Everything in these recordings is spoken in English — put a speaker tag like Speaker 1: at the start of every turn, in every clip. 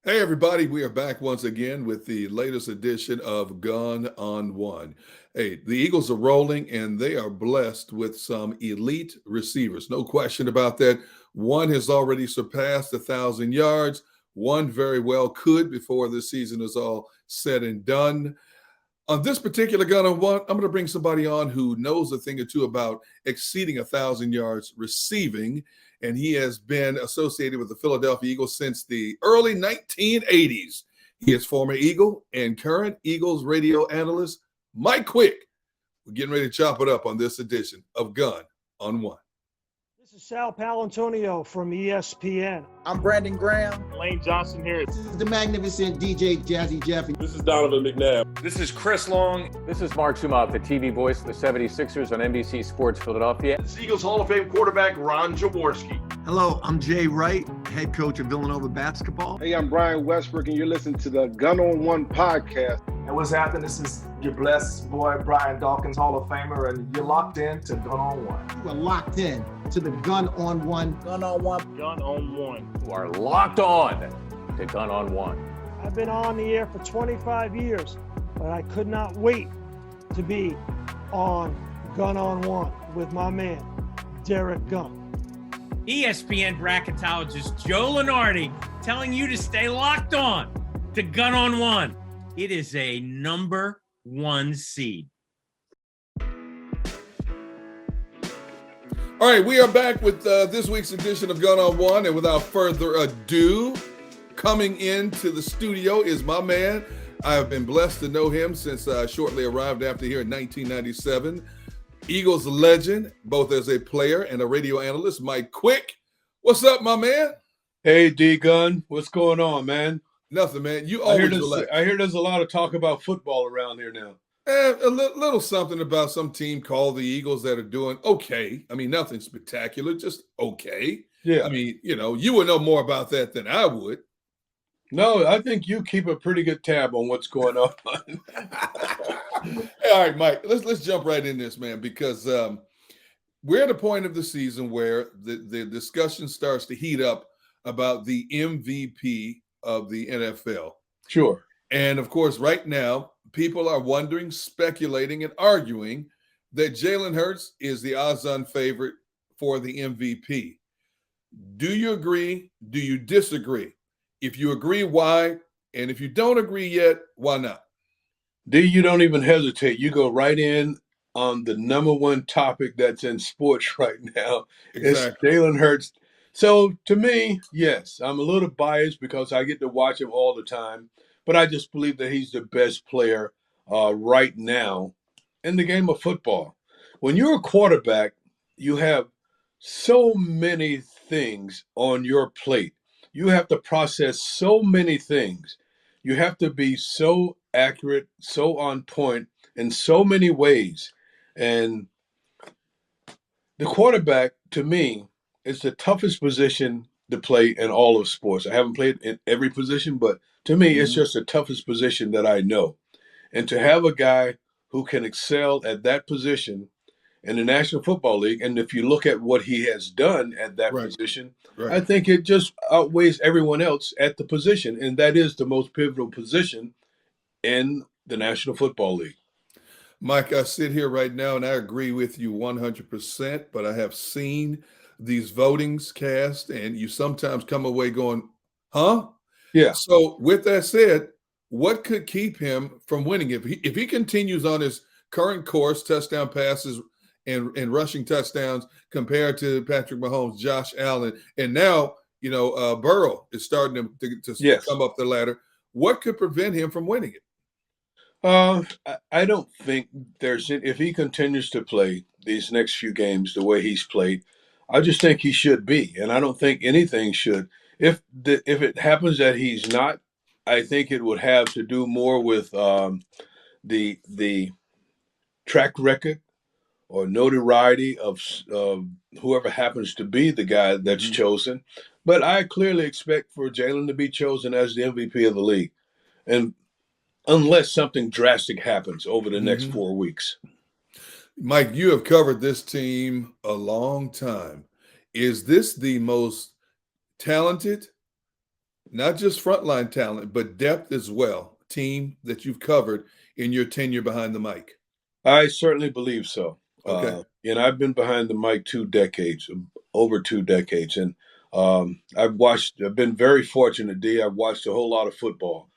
Speaker 1: Hey, everybody, we are back once again with the latest edition of Gun on One. Hey, the Eagles are rolling and they are blessed with some elite receivers. No question about that. One has already surpassed 1,000 yards. One very well could before this season is all said and done. On this particular Gun on One, I'm going to bring somebody on who knows a thing or two about exceeding 1,000 yards receiving, and he has been associated with the Philadelphia Eagles since the early 1980s. He is former Eagle and current Eagles radio analyst Mike Quick. We're getting ready to chop it up on this edition of Gun on One.
Speaker 2: This is Sal Palantonio from ESPN.
Speaker 3: I'm Brandon Graham.
Speaker 4: Lane Johnson here.
Speaker 5: This is the magnificent DJ Jazzy Jeffy.
Speaker 6: This is Donovan McNabb.
Speaker 7: This is Chris Long.
Speaker 8: This is Mark Zumoff, the TV voice of the 76ers on NBC Sports Philadelphia.
Speaker 9: This is Eagles Hall of Fame quarterback Ron Jaworski.
Speaker 10: Hello, I'm Jay Wright, head coach of Villanova basketball.
Speaker 11: Hey, I'm Brian Westbrook, and you're listening to the Gun On One podcast.
Speaker 12: And what's happening? This is your blessed boy, Brian Dawkins, Hall of Famer, and you're locked in to Gun On One.
Speaker 5: You are locked in to the Gun On One.
Speaker 3: Gun On One.
Speaker 4: Gun on One.
Speaker 8: You are locked on to Gun on One.
Speaker 2: I've been on the air for 25 years, but I could not wait to be on Gun on One with my man, Derrick Gunn.
Speaker 13: ESPN bracketologist Joe Lenardi telling you to stay locked on to Gun on One. It is a number one seed.
Speaker 1: All right, we are back with this week's edition of Gun on One, and without further ado, coming into the studio is my man. I have been blessed to know him since I shortly arrived after here in 1997. Eagles legend, both as a player and a radio analyst, Mike Quick. What's up, my man?
Speaker 6: Hey, D Gunn. What's going on, man?
Speaker 1: Nothing, man. You always
Speaker 6: I hear there's a lot of talk about football around here now.
Speaker 1: A little something about some team called the Eagles that are doing okay. I mean, nothing spectacular, just okay.
Speaker 6: Yeah.
Speaker 1: I mean, you would know more about that than I would.
Speaker 6: No, I think you keep a pretty good tab on what's going on.
Speaker 1: All right, Mike, let's jump right in this, man, because we're at a point of the season where the discussion starts to heat up about the MVP of the NFL.
Speaker 6: Sure.
Speaker 1: And of course, right now, people are wondering, speculating, and arguing that Jalen Hurts is the odds-on favorite for the MVP. Do you agree? Do you disagree? If you agree, why? And if you don't agree yet, why not?
Speaker 6: D, you don't even hesitate. You go right in on the number one topic that's in sports right now.
Speaker 1: Exactly.
Speaker 6: It's Jalen Hurts. So to me, yes, I'm a little biased because I get to watch him all the time, but I just believe that he's the best player right now in the game of football. When you're a quarterback, you have so many things on your plate. You have to process so many things. You have to be so accurate, so on point in so many ways. And the quarterback, to me, is the toughest position to play in all of sports. I haven't played in every position, but to me, it's just the toughest position that I know. And to have a guy who can excel at that position in the National Football League, and if you look at what he has done at that position, I think it just outweighs everyone else at the position, and that is the most pivotal position in the National Football League.
Speaker 1: Mike, I sit here right now, and I agree with you 100%, but I have seen these votings cast, and you sometimes come away going, huh?
Speaker 6: Yeah.
Speaker 1: So with that said, what could keep him from winning? If he continues on his current course, touchdown passes and rushing touchdowns compared to Patrick Mahomes, Josh Allen, and now, Burrow is starting to come up the ladder. What could prevent him from winning it?
Speaker 6: I don't think if he continues to play these next few games the way he's played, I just think he should be, and I don't think anything should. If it happens that he's not, I think it would have to do more with the track record or notoriety of whoever happens to be the guy that's chosen. But I clearly expect for Jalen to be chosen as the MVP of the league, and unless something drastic happens over the next 4 weeks.
Speaker 1: Mike, you have covered this team a long time. Is this the most talented, Not just frontline talent, but depth as well. Team that you've covered in your tenure behind the mic.
Speaker 6: I certainly believe so.
Speaker 1: Okay.
Speaker 6: And I've been behind the mic 2 decades, over 2 decades. And I've been very fortunate, D. I've watched a whole lot of football.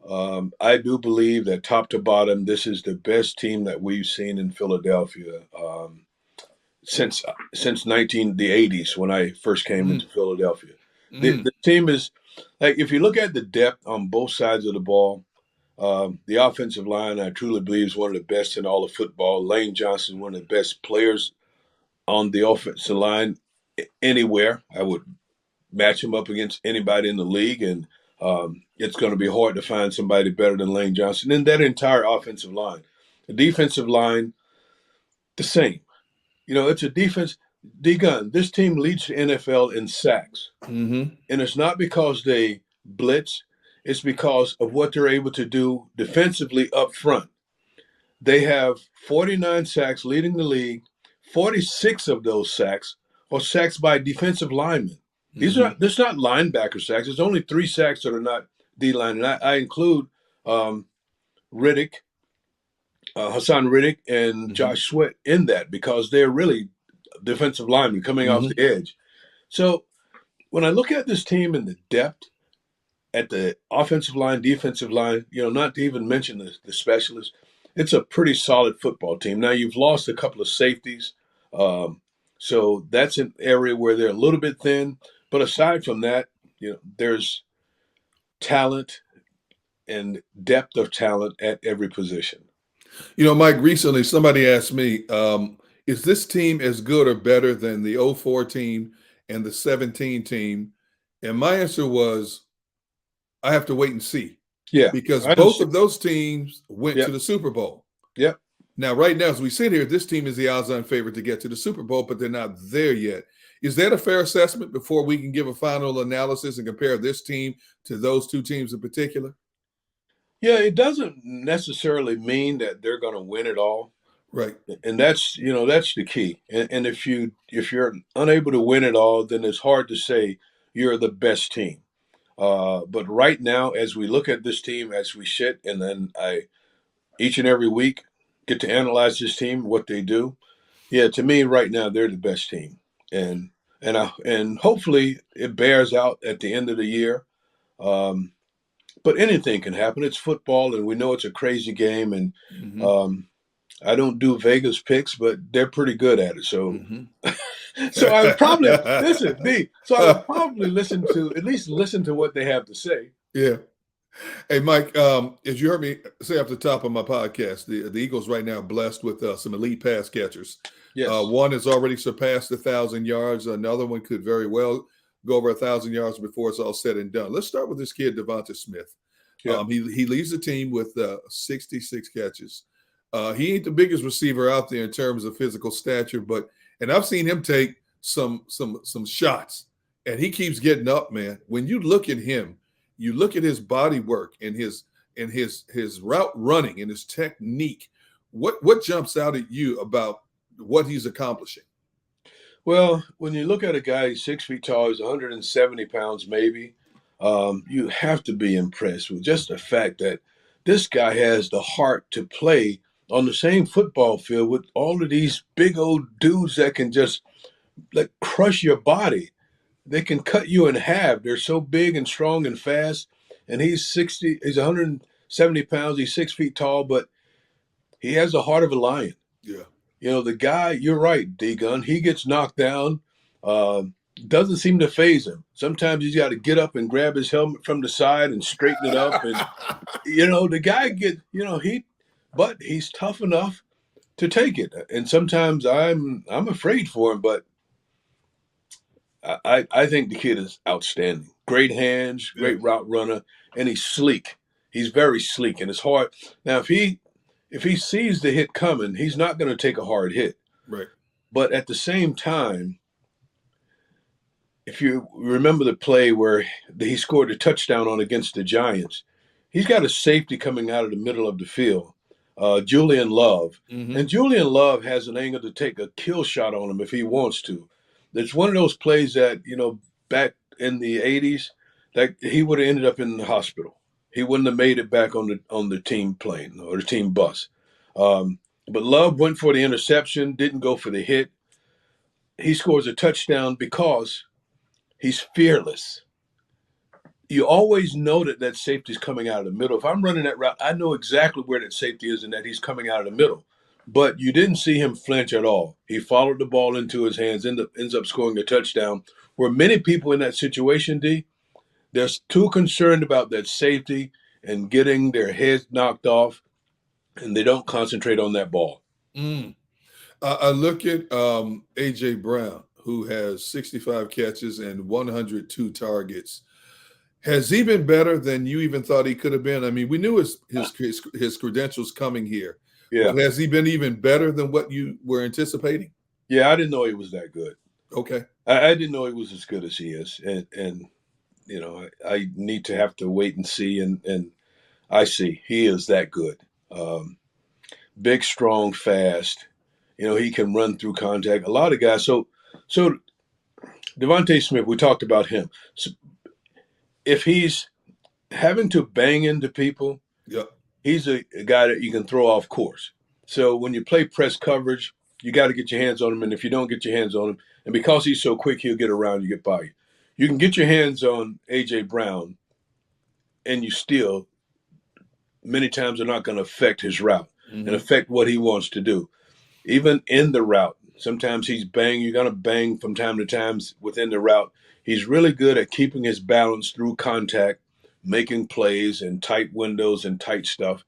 Speaker 6: I do believe that top to bottom, this is the best team that we've seen in Philadelphia since the 80s when I first came into Philadelphia. The team is, like, if you look at the depth on both sides of the ball, the offensive line, I truly believe, is one of the best in all of football. Lane Johnson, one of the best players on the offensive line anywhere. I would match him up against anybody in the league, and it's going to be hard to find somebody better than Lane Johnson. And that entire offensive line. The defensive line, the same. You know, it's a defense. D-Gun, this team leads the NFL in sacks. And it's not because they blitz. It's because of what they're able to do defensively up front. They have 49 sacks leading the league. 46 of those sacks are sacks by defensive linemen. This not linebacker sacks. There's only 3 sacks that are not D-line. And I include Riddick, Hassan Riddick, and Josh Sweat in that because they're really defensive linemen coming off the edge. So when I look at this team and the depth at the offensive line, defensive line, you know, not to even mention the specialists, it's a pretty solid football team. Now, you've lost a couple of safeties, so that's an area where they're a little bit thin. But aside from that, you know, there's talent and depth of talent at every position.
Speaker 1: You know, Mike, recently somebody asked me, is this team as good or better than the 04 team and the 17 team? And my answer was, I have to wait and see.
Speaker 6: Yeah.
Speaker 1: Because both of those teams went to the Super Bowl.
Speaker 6: Yep.
Speaker 1: Now, right now, as we sit here, this team is the odds-on favorite to get to the Super Bowl, but they're not there yet. Is that a fair assessment before we can give a final analysis and compare this team to those 2 teams in particular?
Speaker 6: Yeah, it doesn't necessarily mean that they're going to win it all.
Speaker 1: Right.
Speaker 6: And that's, you know, that's the key. And if you're unable to win it all, then it's hard to say you're the best team. But right now, as we look at this team, as we sit, and then each and every week get to analyze this team, what they do. Yeah, to me, right now, they're the best team. And hopefully it bears out at the end of the year. But anything can happen. It's football, and we know it's a crazy game. And I don't do Vegas picks, but they're pretty good at it. So, so I would probably listen, D. So I would probably at least listen to what they have to say.
Speaker 1: Yeah. Hey, Mike, as you heard me say off the top of my podcast, the Eagles right now are blessed with some elite pass catchers.
Speaker 6: Yes.
Speaker 1: One has already surpassed 1,000 yards. Another one could very well go over 1,000 yards before it's all said and done. Let's start with this kid, Devonta Smith.
Speaker 6: Yeah.
Speaker 1: He leads the team with 66 catches. He ain't the biggest receiver out there in terms of physical stature, and I've seen him take some shots, and he keeps getting up, man. When you look at him, you look at his body work and his route running and his technique. What jumps out at you about what he's accomplishing?
Speaker 6: Well, when you look at a guy, he's 6 feet tall, he's 170 pounds maybe, you have to be impressed with just the fact that this guy has the heart to play on the same football field with all of these big old dudes that can just crush your body. They can cut you in half. They're so big and strong and fast. And he's 170 pounds. He's 6 feet tall, but he has the heart of a lion.
Speaker 1: Yeah.
Speaker 6: You know, the guy, you're right, D-Gun. He gets knocked down. Doesn't seem to faze him. Sometimes he's got to get up and grab his helmet from the side and straighten it up. And, you know, the guy but he's tough enough to take it. And sometimes I'm afraid for him, but I think the kid is outstanding. Great hands, great route runner, and he's sleek. He's very sleek, and it's hard. Now, if he sees the hit coming, he's not going to take a hard hit.
Speaker 1: Right.
Speaker 6: But at the same time, if you remember the play where he scored a touchdown on against the Giants, he's got a safety coming out of the middle of the field, Julian Love. And Julian Love has an angle to take a kill shot on him if he wants to. It's one of those plays that, you know, back in the 80s, that he would have ended up in the hospital. He wouldn't have made it back on the team plane or the team bus. But Love went for the interception, didn't go for the hit. He scores a touchdown because he's fearless. You always know that safety's coming out of the middle. If I'm running that route, I know exactly where that safety is and that he's coming out of the middle. But you didn't see him flinch at all. He followed the ball into his hands, ends up scoring a touchdown. Where many people in that situation, D, they're too concerned about that safety and getting their heads knocked off, and they don't concentrate on that ball.
Speaker 1: I look at A.J. Brown, who has 65 catches and 102 targets. Has he been better than you even thought he could have been? I mean, we knew his credentials coming here.
Speaker 6: Yeah.
Speaker 1: But has he been even better than what you were anticipating?
Speaker 6: Yeah, I didn't know he was that good.
Speaker 1: Okay.
Speaker 6: I didn't know he was as good as he is. And you know, I need to have to wait and see. And I see he is that good. Big, strong, fast. You know, he can run through contact. A lot of guys. So Devontae Smith, we talked about him. So if he's having to bang into people,
Speaker 1: yep,
Speaker 6: he's a guy that you can throw off course. So when you play press coverage, you got to get your hands on him. And if you don't get your hands on him, and because he's so quick, he'll get around you, get by you. You can get your hands on A.J. Brown, and you still, many times, are not going to affect his route and affect what he wants to do. Even in the route, sometimes he's banging. You're going to bang from time to time within the route. He's really good at keeping his balance through contact, making plays in tight windows and tight stuff.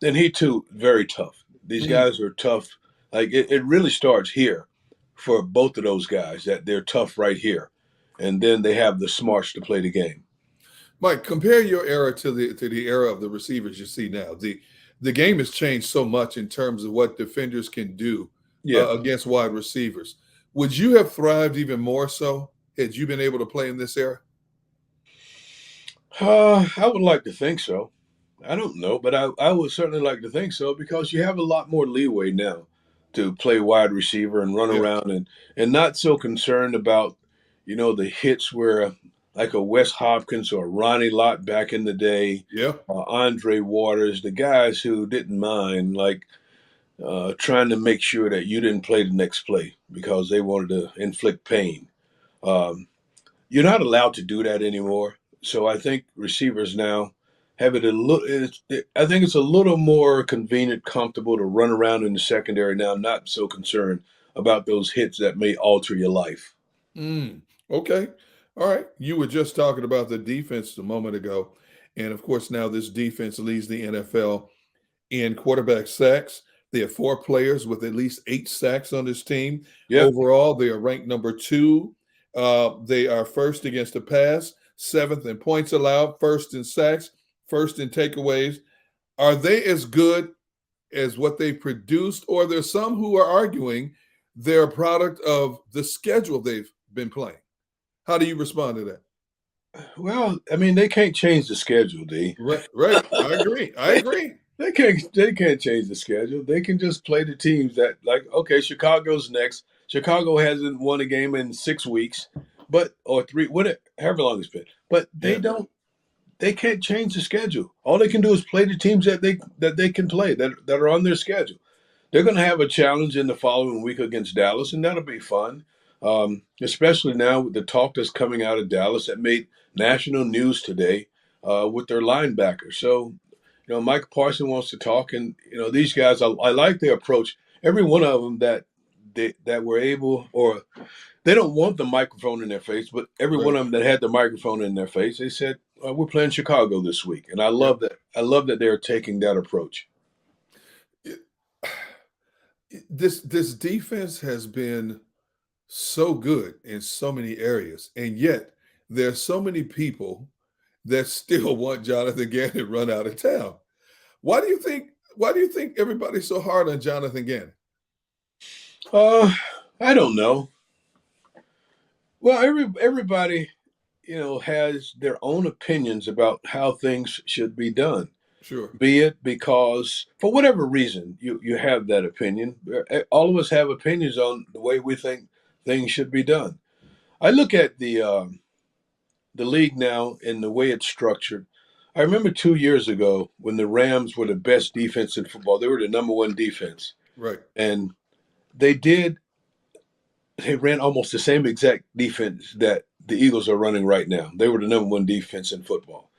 Speaker 6: And he, too, very tough. These guys are tough. Like, it really starts here for both of those guys, that they're tough right here. And then they have the smarts to play the game.
Speaker 1: Mike, compare your era to the era of the receivers you see now. The game has changed so much in terms of what defenders can do against wide receivers. Would you have thrived even more so had you been able to play in this era?
Speaker 6: I would like to think so. I don't know, but I would certainly like to think so, because you have a lot more leeway now to play wide receiver and run around and not so concerned about, you know, the hits where like a Wes Hopkins or Ronnie Lott back in the day, Andre Waters, the guys who didn't mind like trying to make sure that you didn't play the next play because they wanted to inflict pain. You're not allowed to do that anymore. So I think receivers now have it a little. I think it's a little more convenient, comfortable to run around in the secondary now, not so concerned about those hits that may alter your life.
Speaker 1: Okay. All right. You were just talking about the defense a moment ago. And of course, now this defense leads the NFL in quarterback sacks. They have 4 players with at least 8 sacks on this team. Overall, they are ranked number 2. They are first against the pass, 7th in points allowed, 1st in sacks, 1st in takeaways. Are they as good as what they produced, or there's some who are arguing they're a product of the schedule they've been playing? How do you respond to that?
Speaker 6: Well, I mean, they can't change the schedule, D.
Speaker 1: Right. I agree.
Speaker 6: They can't change the schedule. They can just play the teams that, like, okay, Chicago's next. Chicago hasn't won a game in 6 weeks, or 3, however long it's been. But they can't change the schedule. All they can do is play the teams that they can play, that are on their schedule. They're going to have a challenge in the following week against Dallas, and that'll be fun. Especially now with the talk that's coming out of Dallas that made national news today with their linebacker. So, you know, Mike Parsons wants to talk, and, you know, these guys, I like their approach. Every one of them that were able, or they don't want the microphone in their face, but every one of them that had the microphone in their face, they said, we're playing Chicago this week. And I love that. I love that they're taking that approach.
Speaker 1: This defense has been so good in so many areas, and yet there's so many people that still want Jonathan Gannon run out of town. Why do you think everybody's so hard on Jonathan Gannon?
Speaker 6: I don't know. Well, everybody, you know, has their own opinions about how things should be done.
Speaker 1: Sure.
Speaker 6: Be it because, for whatever reason, you have that opinion. All of us have opinions on the way we think things should be done. I look at the the league now and the way it's structured. I remember 2 years ago when the Rams were the best defense in football. They were the number one defense.
Speaker 1: Right.
Speaker 6: And they ran almost the same exact defense that the Eagles are running right now. They were the number one defense in football.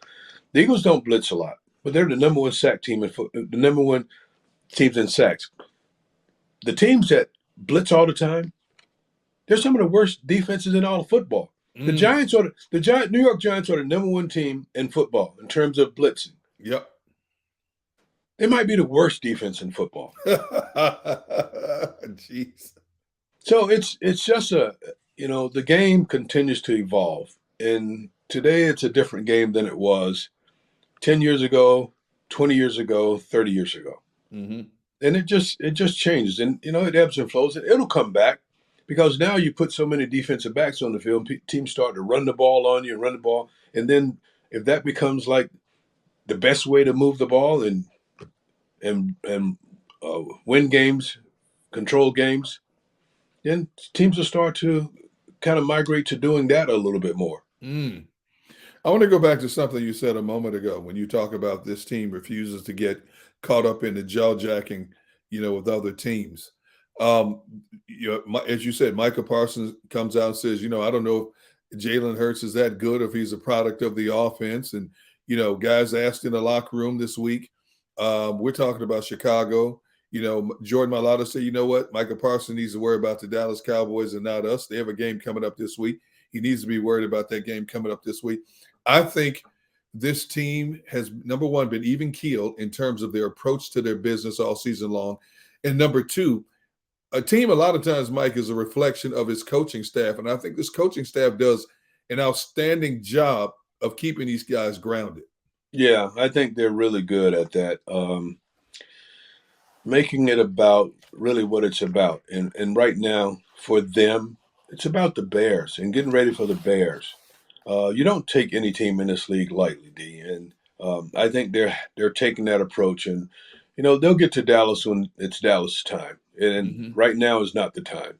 Speaker 6: The Eagles don't blitz a lot, but they're the number one sack team the number one teams in sacks. The teams that blitz all the time, they're some of the worst defenses in all of football. The New York Giants are the number one team in football in terms of blitzing.
Speaker 1: Yep.
Speaker 6: They might be the worst defense in football.
Speaker 1: Jeez.
Speaker 6: So it's just the game continues to evolve. And today it's a different game than it was 10 years ago, 20 years ago, 30 years ago.
Speaker 1: Mm-hmm.
Speaker 6: And it just changes. And, it ebbs and flows. And it'll come back because now you put so many defensive backs on the field, teams start to run the ball on you and run the ball. And then if that becomes like the best way to move the ball and win games, control games, then teams will start to kind of migrate to doing that a little bit more.
Speaker 1: I want to go back to something you said a moment ago when you talk about this team refuses to get caught up in the jaw-jacking, with other teams. As you said, Micah Parsons comes out and says, I don't know if Jalen Hurts is that good or if he's a product of the offense. And, guys asked in the locker room this week, we're talking about Chicago. Jordan Mailata said, you know what? Micah Parsons needs to worry about the Dallas Cowboys and not us. They have a game coming up this week. He needs to be worried about that game coming up this week. I think this team has, number one, been even keeled in terms of their approach to their business all season long. And number two, a team a lot of times, Mike, is a reflection of its coaching staff. And I think this coaching staff does an outstanding job of keeping these guys grounded.
Speaker 6: Yeah, I think they're really good at that. Making it about really what it's about. And right now, for them, it's about the Bears and getting ready for the Bears. You don't take any team in this league lightly, D. And I think they're taking that approach. And, they'll get to Dallas when it's Dallas' time. And right now is not the time.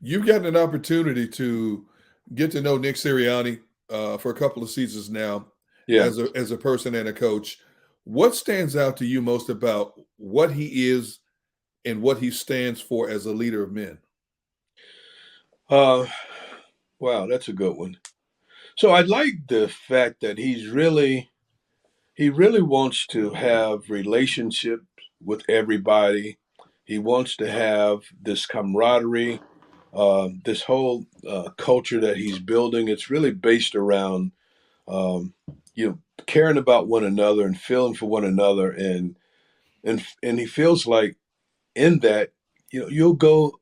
Speaker 1: You've gotten an opportunity to get to know Nick Sirianni for a couple of seasons now as a person and a coach. What stands out to you most about what he is and what he stands for as a leader of men?
Speaker 6: Wow, that's a good one. So I like the fact that he really wants to have relationships with everybody. He wants to have this camaraderie, this whole culture that he's building. It's really based around, caring about one another and feeling for one another. And he feels like in that, you'll go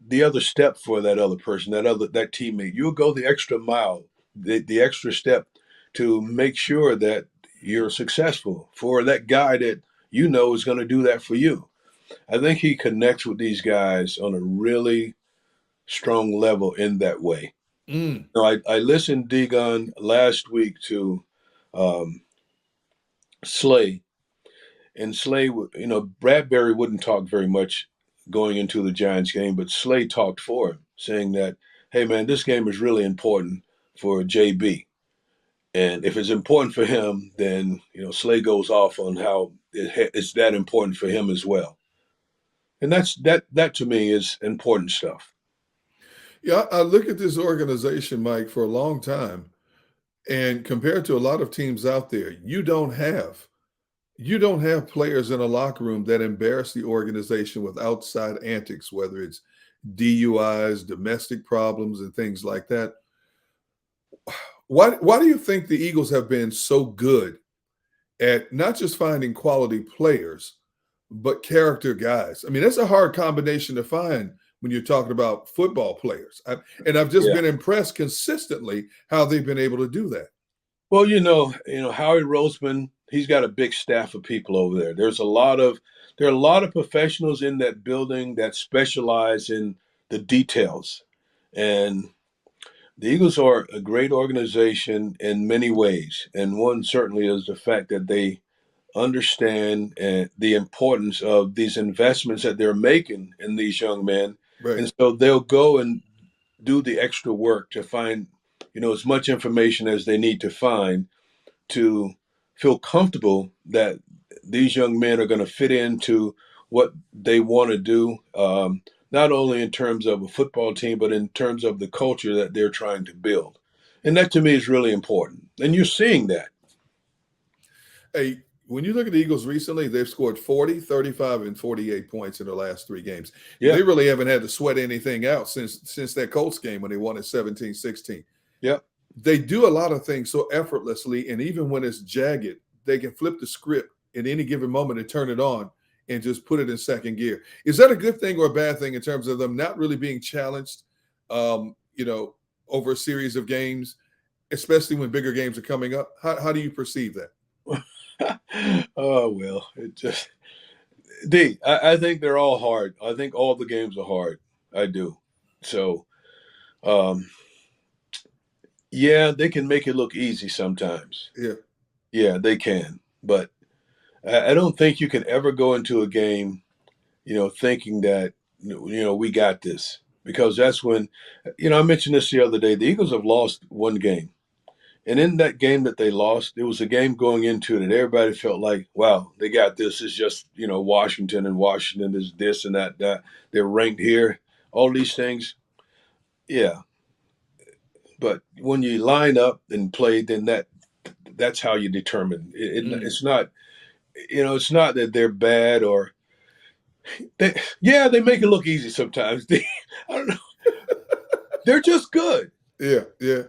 Speaker 6: the other step for that other person, that teammate. You'll go the extra mile, the extra step to make sure that you're successful for that guy that is going to do that for you. I think he connects with these guys on a really strong level in that way. I listened, D-Gun, last week to Slay. And Slay, Bradbury wouldn't talk very much going into the Giants game, but Slay talked for him, saying that, hey, man, this game is really important for JB. And if it's important for him, then, Slay goes off on how it's that important for him as well. And that to me is important stuff.
Speaker 1: Yeah, I look at this organization, Mike, for a long time. And compared to a lot of teams out there, you don't have players in a locker room that embarrass the organization with outside antics, whether it's DUIs, domestic problems, and things like that. Why do you think the Eagles have been so good at not just finding quality players, but character guys? I mean, that's a hard combination to find when you're talking about football players. I've just been impressed consistently how they've been able to do that.
Speaker 6: Well, Howie Roseman, he's got a big staff of people over there. There are a lot of professionals in that building that specialize in the details. And the Eagles are a great organization in many ways. And one certainly is the fact that they understand the importance of these investments that they're making in these young men.
Speaker 1: Right.
Speaker 6: And so they'll go and do the extra work to find as much information as they need to find to feel comfortable that these young men are going to fit into what they want to do, not only in terms of a football team, but in terms of the culture that they're trying to build. And that to me is really important. And you're seeing that.
Speaker 1: Hey, when you look at the Eagles recently, they've scored 40, 35, and 48 points in their last 3 games.
Speaker 6: Yeah.
Speaker 1: They really haven't had to sweat anything out since that Colts game when they won at 17-16.
Speaker 6: Yep.
Speaker 1: They do a lot of things so effortlessly, and even when it's jagged, they can flip the script at any given moment and turn it on and just put it in second gear. Is that a good thing or a bad thing in terms of them not really being challenged, over a series of games, especially when bigger games are coming up? How do you perceive that?
Speaker 6: Oh, well, I think they're all hard. I think all the games are hard. I do. So, yeah, they can make it look easy sometimes.
Speaker 1: Yeah.
Speaker 6: Yeah, they can. But I don't think you can ever go into a game, thinking that, we got this. Because that's when, I mentioned this the other day, the Eagles have lost 1 game. And in that game that they lost, it was a game going into it that everybody felt like, wow, they got this. It's just, Washington, and Washington is this and that. They're ranked here, all these things. Yeah. But when you line up and play, then that's how you determine. It's not, it's not that they're bad or they make it look easy sometimes. I don't know. They're just good.
Speaker 1: Yeah, yeah.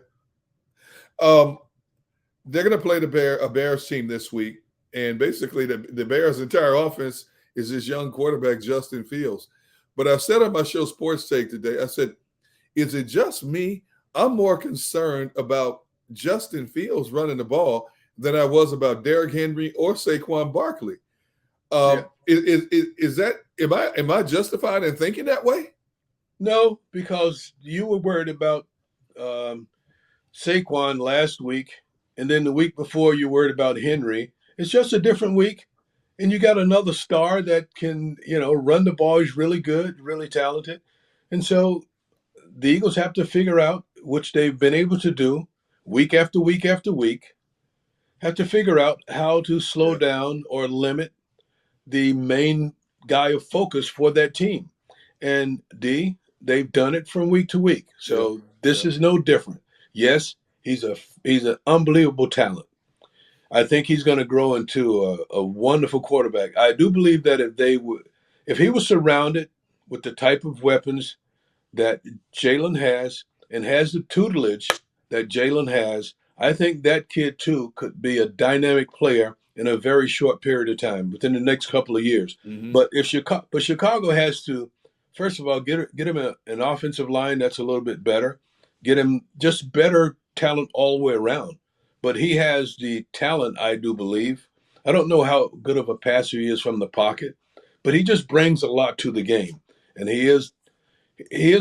Speaker 1: They're going to play a Bears team this week, and basically the Bears' entire offense is this young quarterback, Justin Fields. But I said on my show Sports Take today, I said, is it just me? I'm more concerned about Justin Fields running the ball than I was about Derrick Henry or Saquon Barkley. Is that, am I justified in thinking that way?
Speaker 6: No, because you were worried about Saquon last week, and then the week before you worried about Henry. It's just a different week, and you got another star that can, run the ball. He's really good, really talented. And so the Eagles have to figure out, which they've been able to do week after week after week, have to figure out how to slow down or limit the main guy of focus for that team. And they've done it from week to week. So this is no different. Yes, he's an unbelievable talent. I think he's going to grow into a wonderful quarterback. I do believe that if he was surrounded with the type of weapons that Jalen has and has the tutelage that Jalen has, I think that kid too could be a dynamic player in a very short period of time, within the next couple of years. Mm-hmm. But Chicago has to, first of all, get him an offensive line that's a little bit better, get him just better talent all the way around. But he has the talent, I do believe. I don't know how good of a passer he is from the pocket, but he just brings a lot to the game. And he is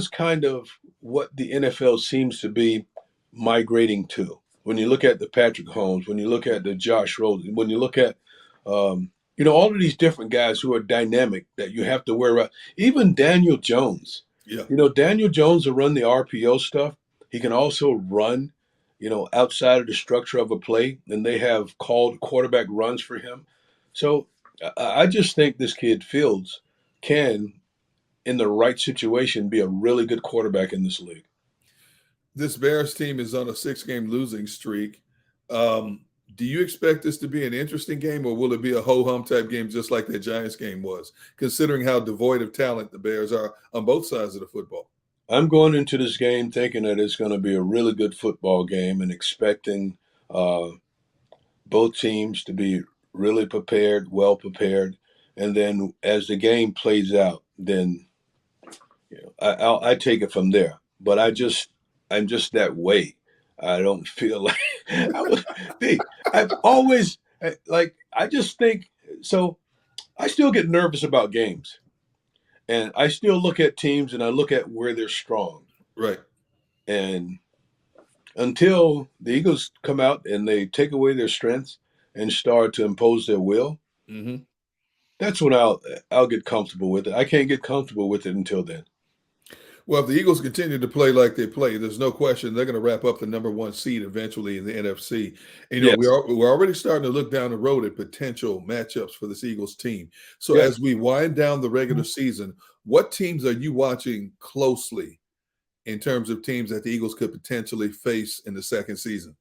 Speaker 6: kind of what the NFL seems to be migrating to. When you look at the Patrick Holmes, when you look at the Josh Rosen, when you look at, all of these different guys who are dynamic that you have to worry about. Even Daniel Jones. Yeah. Daniel Jones will run the RPO stuff. He can also run, outside of the structure of a play, and they have called quarterback runs for him. So I just think this kid Fields can, in the right situation, be a really good quarterback in this league.
Speaker 1: This Bears team is on a 6-game losing streak. Do you expect this to be an interesting game, or will it be a ho-hum type game just like that Giants game was, considering how devoid of talent the Bears are on both sides of the football?
Speaker 6: I'm going into this game thinking that it's going to be a really good football game and expecting both teams to be really prepared, well prepared. And then as the game plays out, then I take it from there. But I'm just that way. I don't feel like I've always I just think so. I still get nervous about games, and I still look at teams and I look at where they're strong.
Speaker 1: Right. And
Speaker 6: until the Eagles come out and they take away their strengths and start to impose their will, that's when I'll get comfortable with it. I can't get comfortable with it until then.
Speaker 1: Well, if the Eagles continue to play like they play, there's no question they're going to wrap up the #1 seed eventually in the NFC. And,
Speaker 6: Yes.
Speaker 1: we're already starting to look down the road at potential matchups for this Eagles team. So
Speaker 6: Yes.
Speaker 1: as we wind down the regular season, what teams are you watching closely in terms of teams that the Eagles could potentially face in the second season?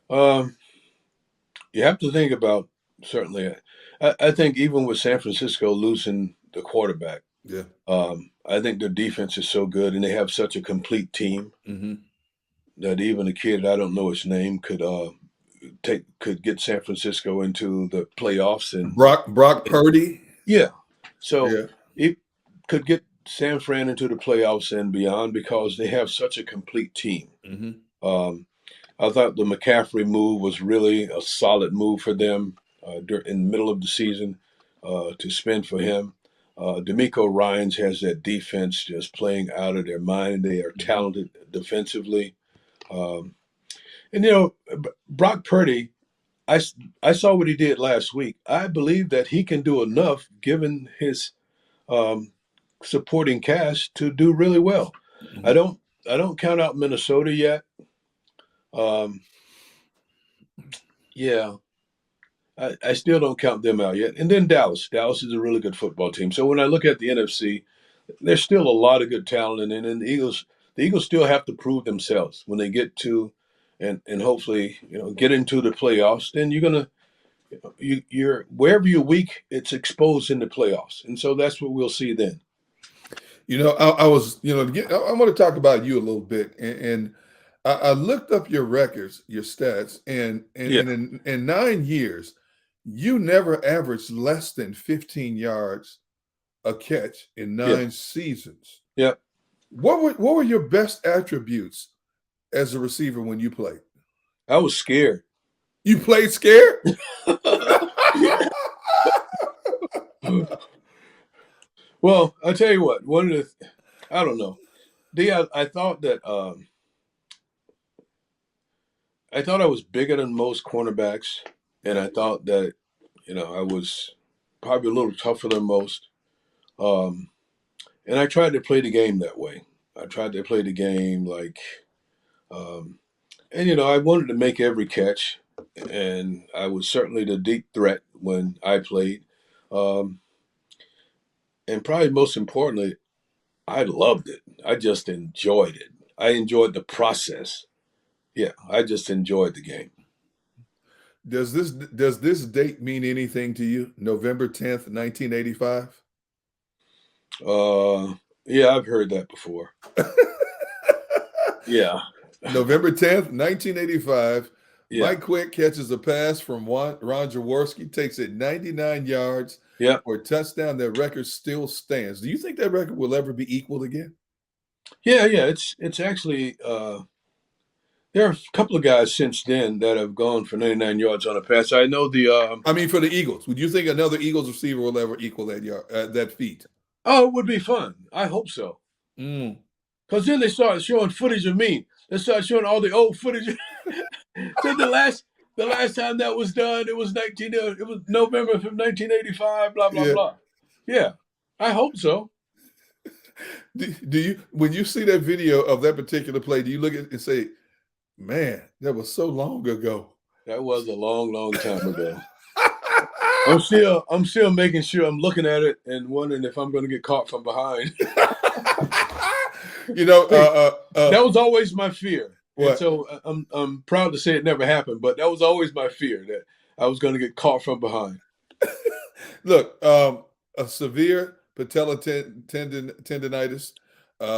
Speaker 6: You have to think about, certainly, I think even with San Francisco losing the quarterback,
Speaker 1: Yeah.
Speaker 6: I think their defense is so good and they have such a complete team that even a kid, I don't know his name, could get San Francisco into the playoffs. And
Speaker 1: Brock Purdy.
Speaker 6: Yeah. So
Speaker 1: Yeah.
Speaker 6: it could get San Fran into the playoffs and beyond because they have such a complete team. I thought the McCaffrey move was really a solid move for them in the middle of the season to spend for him. D'Amico Ryans has that defense just playing out of their mind. They are talented defensively. And, Brock Purdy, I saw what he did last week. I believe that he can do enough, given his supporting cast, to do really well. I don't count out Minnesota yet. I still don't count them out yet. And then Dallas. Dallas is a really good football team. So when I look at the NFC, there's still a lot of good talent. And the Eagles still have to prove themselves when they get to and hopefully, get into the playoffs. Then you're going to, you're wherever you're weak, it's exposed in the playoffs. And so that's what we'll see then.
Speaker 1: I was, I want to talk about you a little bit. And I looked up your records, your stats, and in 9 years, you never averaged less than 15 yards a catch in 9 seasons.
Speaker 6: Yeah.
Speaker 1: What were your best attributes as a receiver when you played?
Speaker 6: I was scared.
Speaker 1: You played scared?
Speaker 6: Well, I'll tell you what, I don't know. I thought that I thought I was bigger than most cornerbacks, and I thought that, I was probably a little tougher than most. And I tried to play the game that way. I tried to play the game like, I wanted to make every catch, and I was certainly the deep threat when I played. And probably most importantly, I loved it. I just enjoyed it. I enjoyed the process. Yeah, I just enjoyed the game.
Speaker 1: Does this date mean anything to you? November 10th, 1985?
Speaker 6: Yeah, I've heard that before. Yeah.
Speaker 1: November 10th, 1985.
Speaker 6: Yeah.
Speaker 1: Mike Quick catches a pass from Ron Jaworski, takes it 99 yards for a touchdown. That record still stands. Do you think that record will ever be equaled again?
Speaker 6: Yeah. It's actually there are a couple of guys since then that have gone for 99 yards on a pass. I know
Speaker 1: for the Eagles, would you think another Eagles receiver will ever equal that feat?
Speaker 6: Oh, it would be fun. I hope so. Because then they started showing footage of me. They started showing all the old footage. So the last time that was done, it was November of 1985. Blah blah blah. Yeah, I hope so.
Speaker 1: Do you, when you see that video of that particular play, do you look at it and say, "Man, that was so long ago"?
Speaker 6: That was a long, long time ago. I'm still making sure I'm looking at it and wondering if I'm going to get caught from behind. That was always my fear. And so I'm proud to say it never happened, but that was always my fear, that I was going to get caught from behind.
Speaker 1: Look, a severe patella tendonitis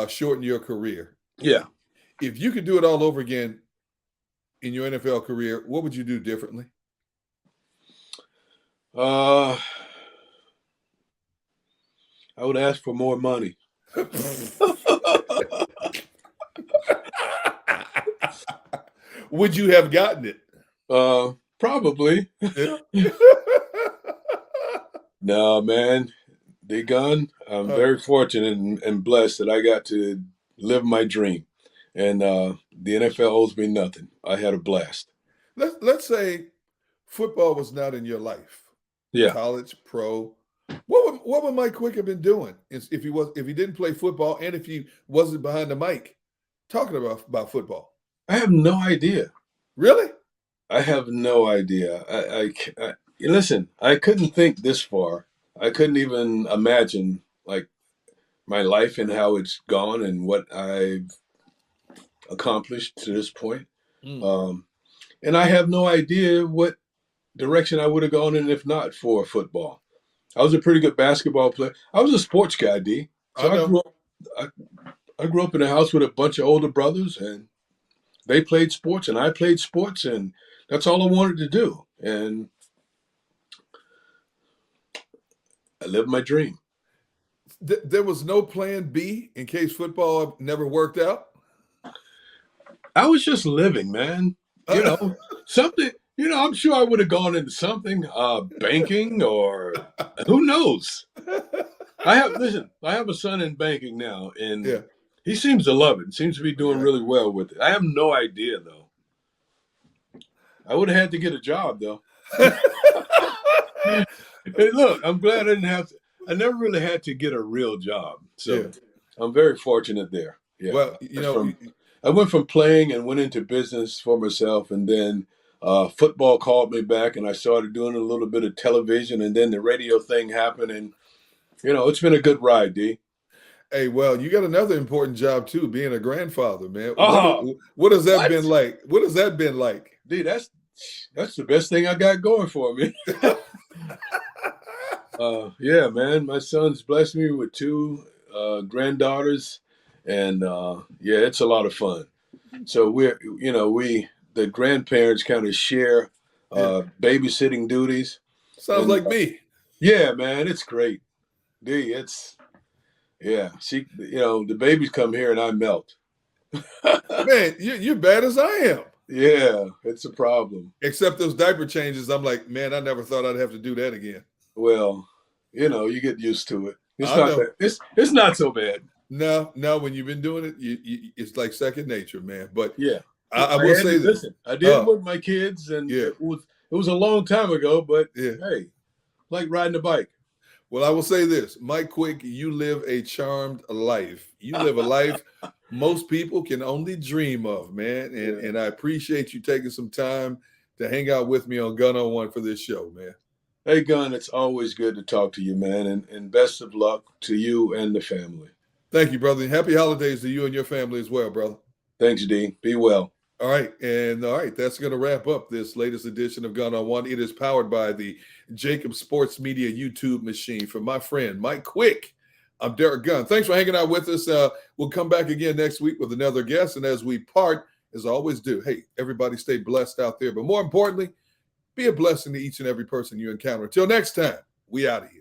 Speaker 1: shortened your career.
Speaker 6: Yeah.
Speaker 1: If you could do it all over again in your NFL career, what would you do differently?
Speaker 6: I would ask for more money.
Speaker 1: Would you have gotten it?
Speaker 6: Probably. No, man. The Gunn, I'm very fortunate and blessed that I got to live my dream. And the NFL owes me nothing. I had a blast.
Speaker 1: Let's say football was not in your life.
Speaker 6: Yeah.
Speaker 1: College, pro. What would Mike Quick have been doing if he didn't play football and if he wasn't behind the mic talking about football?
Speaker 6: I have no idea.
Speaker 1: Really?
Speaker 6: I have no idea. Listen, I couldn't think this far. I couldn't even imagine like my life and how it's gone and what I've accomplished to this point. And I have no idea what direction I would have gone in if not for football. I was a pretty good basketball player. I was a sports guy, D. So I grew up in a house with a bunch of older brothers, and they played sports, and I played sports, and that's all I wanted to do. And I lived my dream.
Speaker 1: There was no plan B in case football never worked out?
Speaker 6: I was just living, man. You know, something, you know, I'm sure I would have gone into something, banking or who knows. I have a son in banking now, and he seems to love it. Seems to be doing really well with it. I have no idea, though. I would have had to get a job, though. Hey, look, I'm glad I didn't have to. I never really had to get a real job. So I'm very fortunate there. Yeah.
Speaker 1: Well, you know,
Speaker 6: I went from playing and went into business for myself, and then football called me back, and I started doing a little bit of television, and then the radio thing happened, and, you know, it's been a good ride, D.
Speaker 1: Hey, well, you got another important job, too, being a grandfather, man.
Speaker 6: Oh,
Speaker 1: what has that been like? What has that been like?
Speaker 6: D, that's the best thing I got going for me. Yeah, man, my son's blessed me with 2 granddaughters, and yeah, it's a lot of fun. So the grandparents kind of share babysitting duties.
Speaker 1: Sounds like me.
Speaker 6: Yeah, man, it's great. D, the babies come here and I melt.
Speaker 1: Man, you're bad as I am.
Speaker 6: Yeah, it's a problem.
Speaker 1: Except those diaper changes, I'm like, man, I never thought I'd have to do that again.
Speaker 6: Well, you know, you get used to it. It's not so bad.
Speaker 1: No, when you've been doing it, it's like second nature, man. But
Speaker 6: yeah,
Speaker 1: I will say this.
Speaker 6: Listen, I did it with my kids, and it was a long time ago, but hey, like riding a bike.
Speaker 1: Well, I will say this, Mike Quick, you live a charmed life. You live a life most people can only dream of, man. And I appreciate you taking some time to hang out with me on Gunn On One for this show, man.
Speaker 6: Hey, Gunn, it's always good to talk to you, man, and best of luck to you and the family.
Speaker 1: Thank you, brother. And happy holidays to you and your family as well, brother.
Speaker 6: Thanks, D. Be well.
Speaker 1: All right. That's going to wrap up this latest edition of Gunn On One. It is powered by the JAKIB Sports Media YouTube machine. From my friend Mike Quick, I'm Derrick Gunn. Thanks for hanging out with us. We'll come back again next week with another guest. And as we part, as I always do, hey, everybody stay blessed out there. But more importantly, be a blessing to each and every person you encounter. Until next time, we out of here.